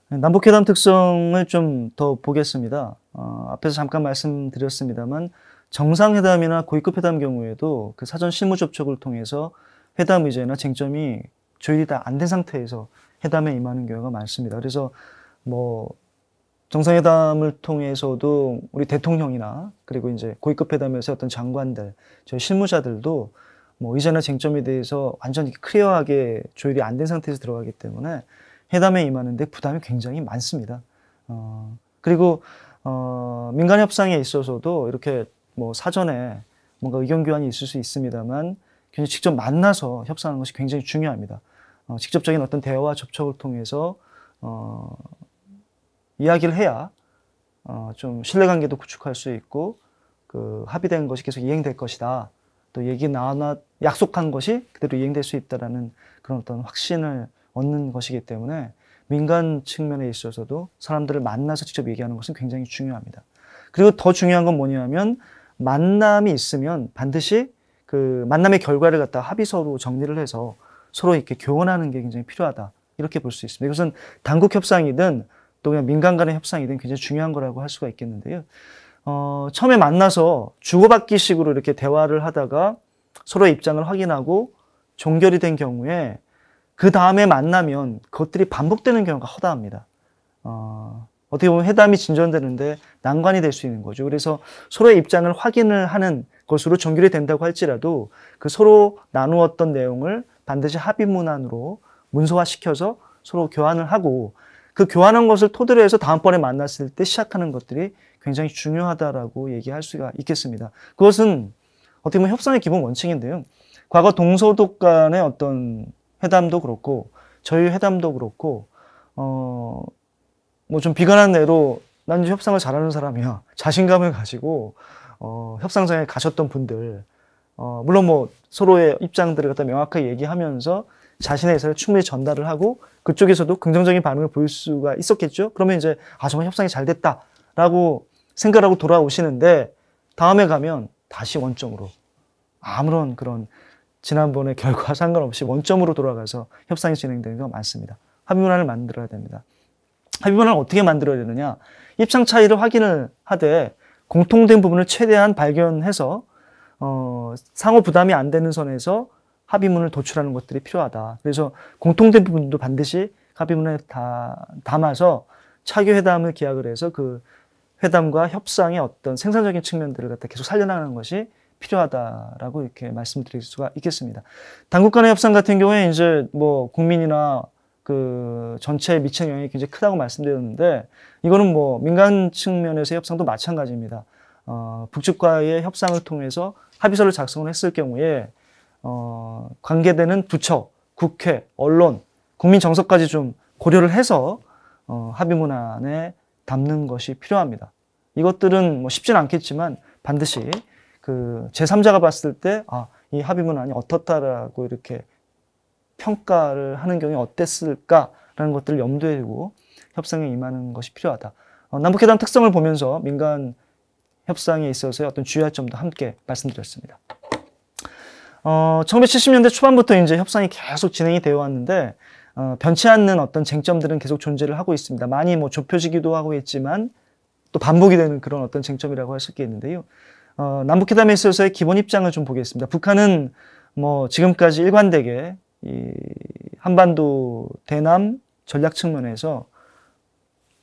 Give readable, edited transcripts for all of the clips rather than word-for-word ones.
남북회담 특성을 좀 더 보겠습니다. 앞에서 잠깐 말씀드렸습니다만 정상회담이나 고위급 회담 경우에도 그 사전 실무 접촉을 통해서 회담 의제나 쟁점이 조율이 다 안 된 상태에서 회담에 임하는 경우가 많습니다. 그래서 뭐 정상회담을 통해서도 우리 대통령이나 그리고 이제 고위급 회담에서 어떤 장관들, 저희 실무자들도 뭐 의제나 쟁점에 대해서 완전히 클리어하게 조율이 안 된 상태에서 들어가기 때문에 회담에 임하는데 부담이 굉장히 많습니다. 그리고 민간 협상에 있어서도 이렇게 뭐 사전에 뭔가 의견 교환이 있을 수 있습니다만 굉장히 직접 만나서 협상하는 것이 굉장히 중요합니다. 직접적인 어떤 대화와 접촉을 통해서 이야기를 해야 좀 신뢰관계도 구축할 수 있고 그 합의된 것이 계속 이행될 것이다. 또 약속한 것이 그대로 이행될 수 있다라는 그런 어떤 확신을 얻는 것이기 때문에 민간 측면에 있어서도 사람들을 만나서 직접 얘기하는 것은 굉장히 중요합니다. 그리고 더 중요한 건 뭐냐면 만남이 있으면 반드시 그 만남의 결과를 갖다 합의서로 정리를 해서 서로 이렇게 교환하는 게 굉장히 필요하다. 이렇게 볼 수 있습니다. 이것은 당국 협상이든 또 그냥 민간 간의 협상이든 굉장히 중요한 거라고 할 수가 있겠는데요. 처음에 만나서 주고받기 식으로 이렇게 대화를 하다가 서로의 입장을 확인하고 종결이 된 경우에 그 다음에 만나면 그것들이 반복되는 경우가 허다합니다. 어떻게 보면 회담이 진전되는데 난관이 될 수 있는 거죠. 그래서 서로의 입장을 확인을 하는 것으로 종결이 된다고 할지라도 그 서로 나누었던 내용을 반드시 합의 문안으로 문서화시켜서 서로 교환을 하고 그 교환한 것을 토대로 해서 다음번에 만났을 때 시작하는 것들이 굉장히 중요하다라고 얘기할 수가 있겠습니다. 그것은 어떻게 보면 협상의 기본 원칙인데요. 과거 동서독 간의 어떤 회담도 그렇고 저희 회담도 그렇고 뭐 좀 비관한 예로 난 이제 협상을 잘하는 사람이야 자신감을 가지고 협상장에 가셨던 분들 물론 뭐 서로의 입장들을 갖다 명확하게 얘기하면서 자신의 의사를 충분히 전달을 하고 그쪽에서도 긍정적인 반응을 보일 수가 있었겠죠. 그러면 이제 정말 협상이 잘 됐다라고 생각하고 돌아오시는데 다음에 가면 다시 원점으로 아무런 그런 지난번의 결과와 상관없이 원점으로 돌아가서 협상이 진행되는 경우가 많습니다. 합의문안을 만들어야 됩니다. 합의문안을 어떻게 만들어야 되느냐. 입장 차이를 확인을 하되 공통된 부분을 최대한 발견해서 상호 부담이 안 되는 선에서 합의문을 도출하는 것들이 필요하다. 그래서 공통된 부분도 반드시 합의문에 담아서 차기 회담을 기약을 해서 그 회담과 협상의 어떤 생산적인 측면들을 갖다 계속 살려나가는 것이 필요하다라고 이렇게 말씀드릴 수가 있겠습니다. 당국 간의 협상 같은 경우에 이제 뭐 국민이나 그 전체에 미치는 영향이 굉장히 크다고 말씀드렸는데 이거는 뭐 민간 측면에서의 협상도 마찬가지입니다. 북측과의 협상을 통해서 합의서를 작성을 했을 경우에 관계되는 부처, 국회, 언론, 국민 정서까지 좀 고려를 해서 합의문안에 담는 것이 필요합니다. 이것들은 뭐 쉽지는 않겠지만 반드시 그 제3자가 봤을 때 이 합의문안이 어떻다라고 이렇게 평가를 하는 경우에 어땠을까라는 것들을 염두에 두고 협상에 임하는 것이 필요하다. 남북회담 특성을 보면서 민간 협상에 있어서의 어떤 주의할 점도 함께 말씀드렸습니다. 1970년대 초반부터 이제 협상이 계속 진행이 되어 왔는데 변치 않는 어떤 쟁점들은 계속 존재를 하고 있습니다. 많이 뭐 좁혀지기도 하고 있지만 또 반복이 되는 그런 어떤 쟁점이라고 할 수 있겠는데요. 남북회담에 있어서의 기본 입장을 좀 보겠습니다. 북한은 뭐 지금까지 일관되게 이 한반도 대남 전략 측면에서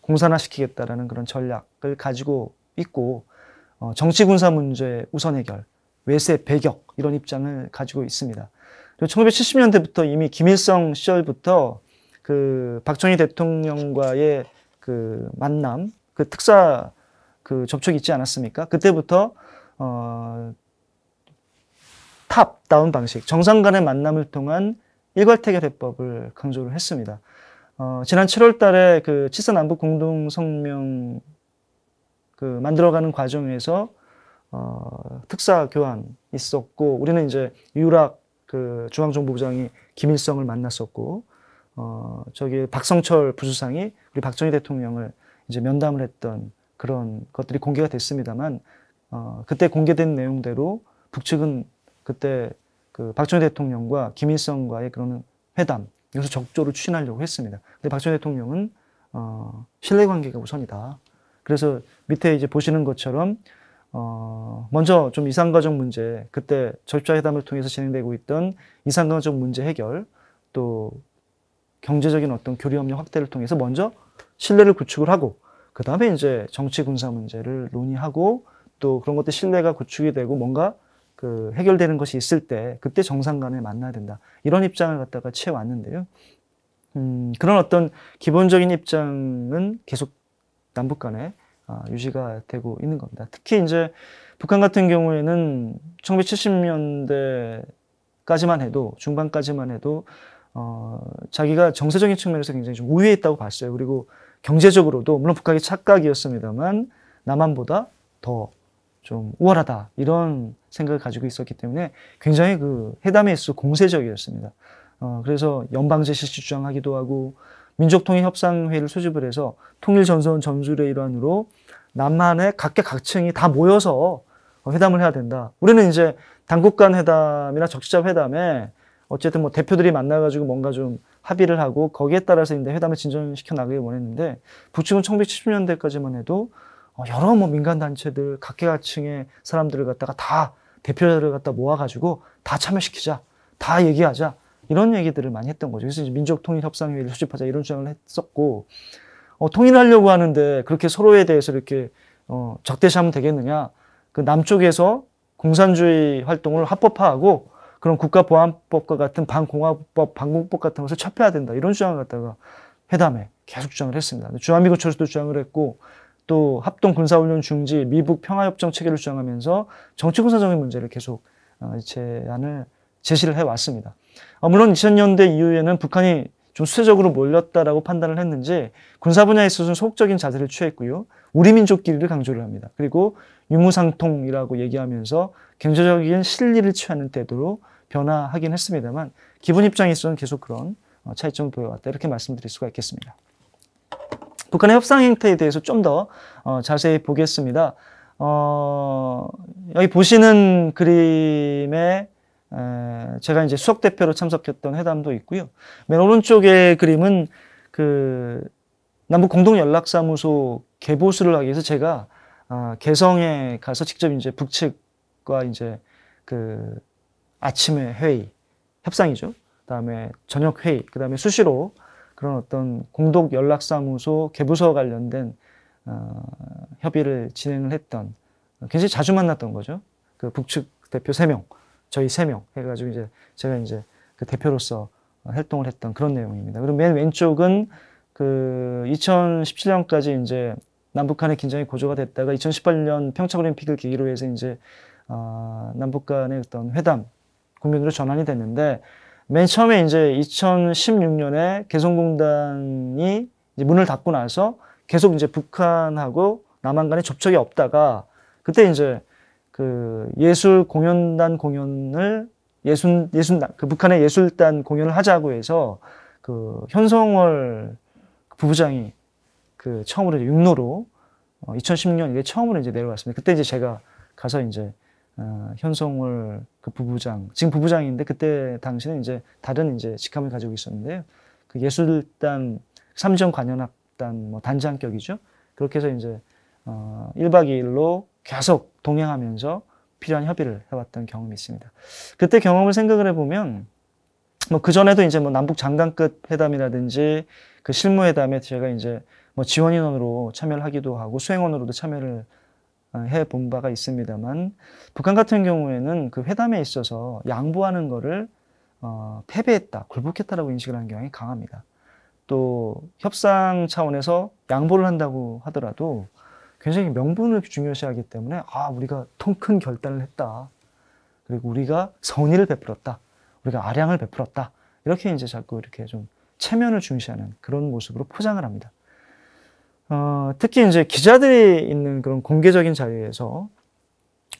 공산화시키겠다라는 그런 전략을 가지고 있고 정치 군사 문제 우선 해결, 외세 배격 이런 입장을 가지고 있습니다. 그리고 1970년대부터 이미 김일성 시절부터 그 박정희 대통령과의 그 만남, 그 특사 그 접촉이 있지 않았습니까? 그때부터 탑다운 방식, 정상 간의 만남을 통한 일괄태결 해법을 강조를 했습니다. 지난 7월 달에 그 7사 남북 공동성명 그 만들어가는 과정에서 특사 교환 있었고 우리는 이제 유락 그 중앙정보부장이 김일성을 만났었고 저기 박성철 부수상이 우리 박정희 대통령을 이제 면담을 했던 그런 것들이 공개가 됐습니다만 그때 공개된 내용대로 북측은 그때 그 박정희 대통령과 김일성과의 그런 회담 이것을 적극적으로 추진하려고 했습니다. 근데 박정희 대통령은 신뢰관계가 우선이다. 그래서 밑에 이제 보시는 것처럼 먼저 좀 이산가족 문제, 그때 저입자회담을 통해서 진행되고 있던 이산가족 문제 해결, 또 경제적인 어떤 교류협력 확대를 통해서 먼저 신뢰를 구축을 하고, 그 다음에 이제 정치 군사 문제를 논의하고, 또 그런 것들 신뢰가 구축이 되고 뭔가 그 해결되는 것이 있을 때 그때 정상 간에 만나야 된다. 이런 입장을 갖다가 취해왔는데요. 그런 어떤 기본적인 입장은 계속 남북 간에 유지가 되고 있는 겁니다. 특히 이제 북한 같은 경우에는 1970년대까지만 해도, 중반까지만 해도 자기가 정세적인 측면에서 굉장히 좀 우위에 있다고 봤어요. 그리고 경제적으로도 물론 북한이 착각이었습니다만 남한보다 더 좀 우월하다, 이런 생각을 가지고 있었기 때문에 굉장히 그 회담에 있어서 공세적이었습니다. 그래서 연방제 실시 주장하기도 하고, 민족통일협상회의를 소집을 해서 통일전선 전술의 일환으로 남한의 각계각층이 다 모여서 회담을 해야 된다. 우리는 이제 당국 간 회담이나 적시자 회담에 어쨌든 뭐 대표들이 만나가지고 뭔가 좀 합의를 하고 거기에 따라서 이제 회담을 진전시켜 나가길 원했는데, 북측은 1970년대까지만 해도 여러 뭐 민간단체들, 각계각층의 사람들을 갖다가 다 대표자를 갖다 모아가지고 다 참여시키자, 다 얘기하자, 이런 얘기들을 많이 했던 거죠. 그래서 이제 민족통일협상회의를 수집하자, 이런 주장을 했었고, 통일하려고 하는데 그렇게 서로에 대해서 이렇게 적대시하면 되겠느냐. 그 남쪽에서 공산주의 활동을 합법화하고 그런 국가보안법과 같은 반공화법, 반공법 같은 것을 철폐해야 된다, 이런 주장을 갖다가 회담에 계속 주장을 했습니다. 주한미군철수도 주장을 했고, 또 합동군사훈련 중지, 미북 평화협정 체계를 주장하면서 정치군사적인 문제를 계속 제시를 해왔습니다. 물론 2000년대 이후에는 북한이 좀 수세적으로 몰렸다라고 판단을 했는지 군사 분야에 있어서는 소극적인 자세를 취했고요. 우리 민족끼리를 강조를 합니다. 그리고 유무상통이라고 얘기하면서 경제적인 실리를 취하는 태도로 변화하긴 했습니다만, 기본 입장에 있어서는 계속 그런 차이점을 보여왔다, 이렇게 말씀드릴 수가 있겠습니다. 북한의 협상 행태에 대해서 좀 더 자세히 보겠습니다. 여기 보시는 그림에 제가 이제 수석 대표로 참석했던 회담도 있고요. 맨 오른쪽의 그림은 그 남북 공동 연락사무소 개보수를 하기 위해서 제가 개성에 가서 직접 이제 북측과 이제 그 아침에 회의, 협상이죠. 그다음에 저녁 회의, 그다음에 수시로 그런 어떤 공동 연락사무소 개부서와 관련된 협의를 진행을 했던, 굉장히 자주 만났던 거죠. 그 북측 대표 3명, 저희 3명 해가지고 이제 제가 이제 그 대표로서 활동을 했던 그런 내용입니다. 그리고 맨 왼쪽은 그 2017년까지 이제 남북 간의 긴장이 고조가 됐다가 2018년 평창올림픽을 계기로 해서 이제 남북 간의 어떤 회담 국면으로 전환이 됐는데, 맨 처음에 이제 2016년에 개성공단이 이제 문을 닫고 나서 계속 이제 북한하고 남한 간에 접촉이 없다가, 그때 이제 그 예술 공연단 공연을 그 북한의 예술단 공연을 하자고 해서 그 현성월 부부장이 그 처음으로 육로로 2016년 이게 처음으로 이제 내려왔습니다. 그때 이제 제가 가서 이제 현성월 그 부부장, 지금 부부장인데 그때 당시는 이제 다른 이제 직함을 가지고 있었는데요. 그 예술단 삼정 관현악단 뭐 단장격이죠. 그렇게 해서 이제 1박 2일로 계속 동행하면서 필요한 협의를 해왔던 경험이 있습니다. 그때 경험을 생각을 해보면 뭐 그전에도 이제 뭐 남북 장관급 회담이라든지 그 실무회담에 제가 이제 뭐 지원인원으로 참여를 하기도 하고 수행원으로도 참여를 해본 바가 있습니다만, 북한 같은 경우에는 그 회담에 있어서 양보하는 거를 패배했다, 굴복했다라고 인식을 하는 경향이 강합니다. 또 협상 차원에서 양보를 한다고 하더라도 굉장히 명분을 중요시하기 때문에 우리가 통 큰 결단을 했다, 그리고 우리가 선의를 베풀었다, 우리가 아량을 베풀었다, 이렇게 이제 자꾸 이렇게 좀 체면을 중시하는 그런 모습으로 포장을 합니다. 특히 이제 기자들이 있는 그런 공개적인 자리에서,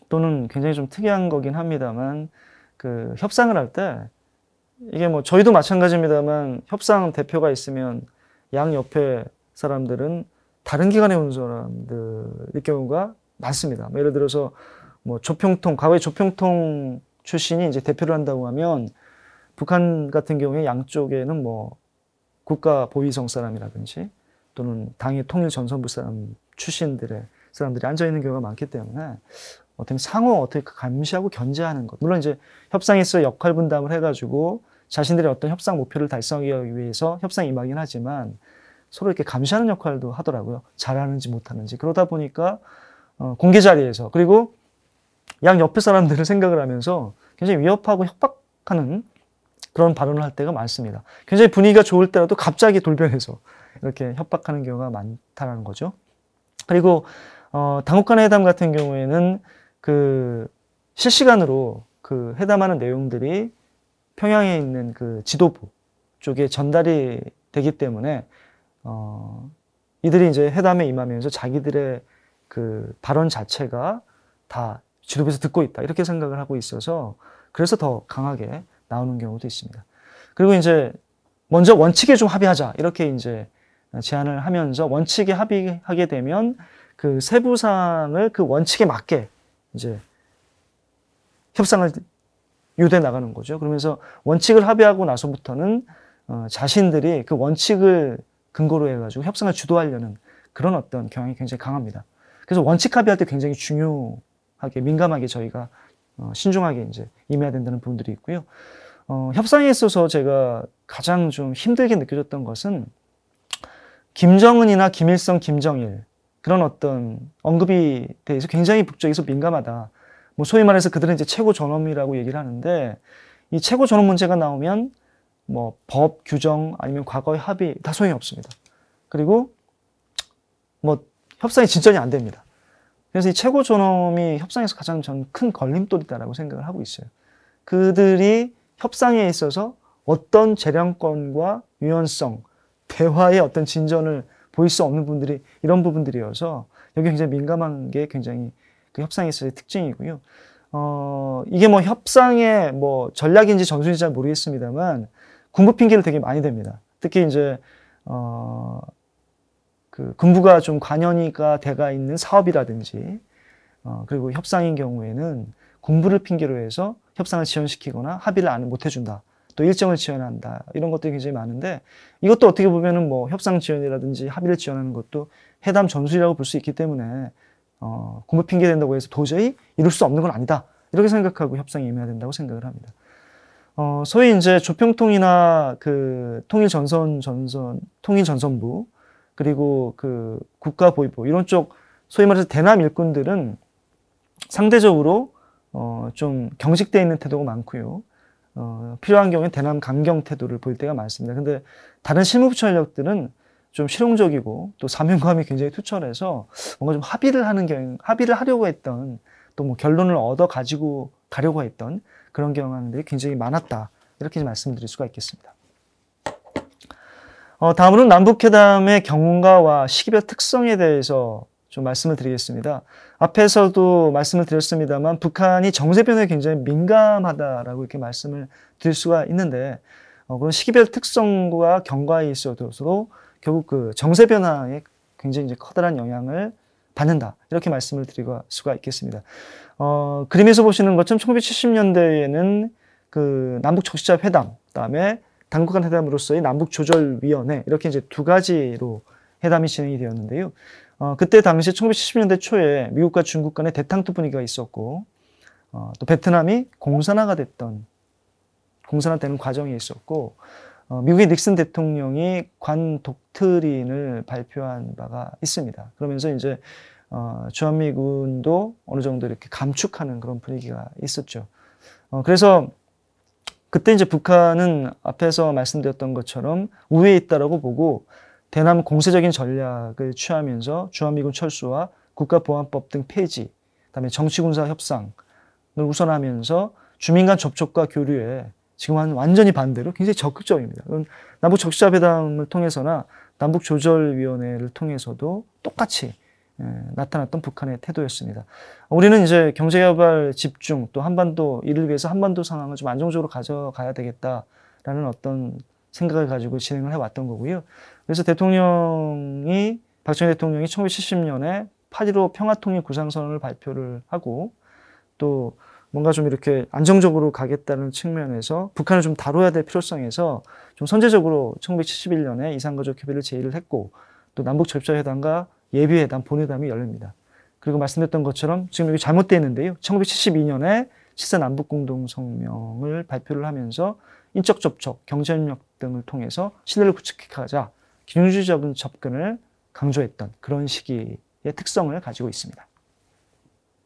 또는 굉장히 좀 특이한 거긴 합니다만, 그 협상을 할 때 이게 뭐 저희도 마찬가지입니다만, 협상 대표가 있으면 양 옆에 사람들은 다른 기관에 온 사람들일 경우가 많습니다. 예를 들어서 뭐 조평통, 과거에 조평통 출신이 이제 대표를 한다고 하면, 북한 같은 경우에 양쪽에는 뭐 국가보위성 사람이라든지 또는 당의 통일 전선부 사람 출신들의 사람들이 앉아 있는 경우가 많기 때문에 어떻게 상호 어떻게 감시하고 견제하는 것. 물론 이제 협상에서 역할 분담을 해가지고 자신들의 어떤 협상 목표를 달성하기 위해서 협상에 임하긴 하지만 서로 이렇게 감시하는 역할도 하더라고요. 잘하는지 못하는지. 그러다 보니까 공개 자리에서 그리고 양 옆에 사람들을 생각을 하면서 굉장히 위협하고 협박하는 그런 발언을 할 때가 많습니다. 굉장히 분위기가 좋을 때라도 갑자기 돌변해서 이렇게 협박하는 경우가 많다는 거죠. 그리고 당국 간의 회담 같은 경우에는 그 실시간으로 그 회담하는 내용들이 평양에 있는 그 지도부 쪽에 전달이 되기 때문에 이들이 이제 회담에 임하면서 자기들의 그 발언 자체가 다 지도부에서 듣고 있다 이렇게 생각을 하고 있어서 그래서 더 강하게 나오는 경우도 있습니다. 그리고 이제 먼저 원칙에 좀 합의하자 이렇게 이제 제안을 하면서 원칙에 합의하게 되면 그 세부 사항을 그 원칙에 맞게 이제 협상을 유도해 나가는 거죠. 그러면서 원칙을 합의하고 나서부터는 자신들이 그 원칙을 근거로 해가지고 협상을 주도하려는 그런 어떤 경향이 굉장히 강합니다. 그래서 원칙 합의할 때 굉장히 중요하게 민감하게 저희가 신중하게 이제 임해야 된다는 부분들이 있고요. 협상에 있어서 제가 가장 좀 힘들게 느껴졌던 것은 김정은이나 김일성, 김정일 그런 어떤 언급이 대해서 굉장히 북쪽에서 민감하다. 뭐 소위 말해서 그들은 이제 최고 존엄이라고 얘기를 하는데 이 최고 존엄 문제가 나오면 뭐 법, 규정 아니면 과거의 합의 다 소용이 없습니다. 그리고 뭐 협상이 진전이 안 됩니다. 그래서 이 최고 존엄이 협상에서 가장 전 큰 걸림돌이다라고 생각을 하고 있어요. 그들이 협상에 있어서 어떤 재량권과 유연성, 대화의 어떤 진전을 보일 수 없는 분들이 이런 부분들이어서 여기 굉장히 민감한 게 굉장히 그 협상에 있어서의 특징이고요. 이게 뭐 협상의 뭐 전략인지 전술인지 잘 모르겠습니다만 군부 핑계를 되게 많이 댑니다. 특히 이제 그 군부가 좀 관여가 돼가 있는 사업이라든지 그리고 협상인 경우에는 군부를 핑계로 해서 협상을 지연시키거나 합의를 못 해준다. 또 일정을 지연한다. 이런 것들이 굉장히 많은데 이것도 어떻게 보면은 뭐 협상 지연이라든지 합의를 지연하는 것도 회담 전술이라고 볼 수 있기 때문에 군부 핑계 된다고 해서 도저히 이룰 수 없는 건 아니다. 이렇게 생각하고 협상에 임해야 된다고 생각을 합니다. 소위 이제 조평통이나 그 통일전선부 그리고 그 국가보위부 이런 쪽 소위 말해서 대남 일꾼들은 상대적으로 좀 경직되어 있는 태도가 많고요. 필요한 경우에 대남 강경 태도를 보일 때가 많습니다. 근데 다른 실무부 전력들은 좀 실용적이고 또 사명감이 굉장히 투철해서 뭔가 좀 합의를 하려고 했던 또 뭐 결론을 얻어 가지고 가려고 했던 그런 경향들이 굉장히 많았다. 이렇게 말씀드릴 수가 있겠습니다. 다음으로는 남북회담의 경과와 시기별 특성에 대해서 좀 말씀을 드리겠습니다. 앞에서도 말씀을 드렸습니다만 북한이 정세 변화에 굉장히 민감하다라고 이렇게 말씀을 드릴 수가 있는데 그런 시기별 특성과 경과에 있어서도 결국 그 정세 변화에 굉장히 이제 커다란 영향을 받는다. 이렇게 말씀을 드릴 수가 있겠습니다. 그림에서 보시는 것처럼 1970년대에는 그 남북 적시자 회담, 그다음에 당국 간 회담으로서의 남북 조절위원회 이렇게 이제 두 가지로 회담이 진행이 되었는데요. 그때 당시 1970년대 초에 미국과 중국 간의 대탕투 분위기가 있었고 또 베트남이 공산화되는 과정이 있었고 미국의 닉슨 대통령이 관 독트린을 발표한 바가 있습니다. 그러면서 이제 주한미군도 어느 정도 이렇게 감축하는 그런 분위기가 있었죠. 그래서 그때 이제 북한은 앞에서 말씀드렸던 것처럼 우위에 있다라고 보고 대남 공세적인 전략을 취하면서 주한미군 철수와 국가보안법 등 폐지, 그다음에 정치군사 협상을 우선하면서 주민 간 접촉과 교류에 지금은 완전히 반대로 굉장히 적극적입니다. 남북 적시자 회담을 통해서나 남북 조절위원회를 통해서도 똑같이 나타났던 북한의 태도였습니다. 우리는 이제 경제개발 집중 또 한반도 이를 위해서 한반도 상황을 좀 안정적으로 가져가야 되겠다라는 어떤 생각을 가지고 진행을 해왔던 거고요. 그래서 박정희 대통령이 1970년에 8.15 평화통일 구상선언을 발표를 하고 또 뭔가 좀 이렇게 안정적으로 가겠다는 측면에서 북한을 좀 다뤄야 될 필요성에서 좀 선제적으로 1971년에 이산가족 협의를 제의를 했고 또 남북적절회담과 예비회담, 본회담이 열립니다. 그리고 말씀드렸던 것처럼 지금 여기 잘못되어 있는데요. 1972년에 7사 남북공동성명을 발표를 하면서 인적 접촉, 경제협력 등을 통해서 신뢰를 구축하자 기준주의적인 접근을 강조했던 그런 시기의 특성을 가지고 있습니다.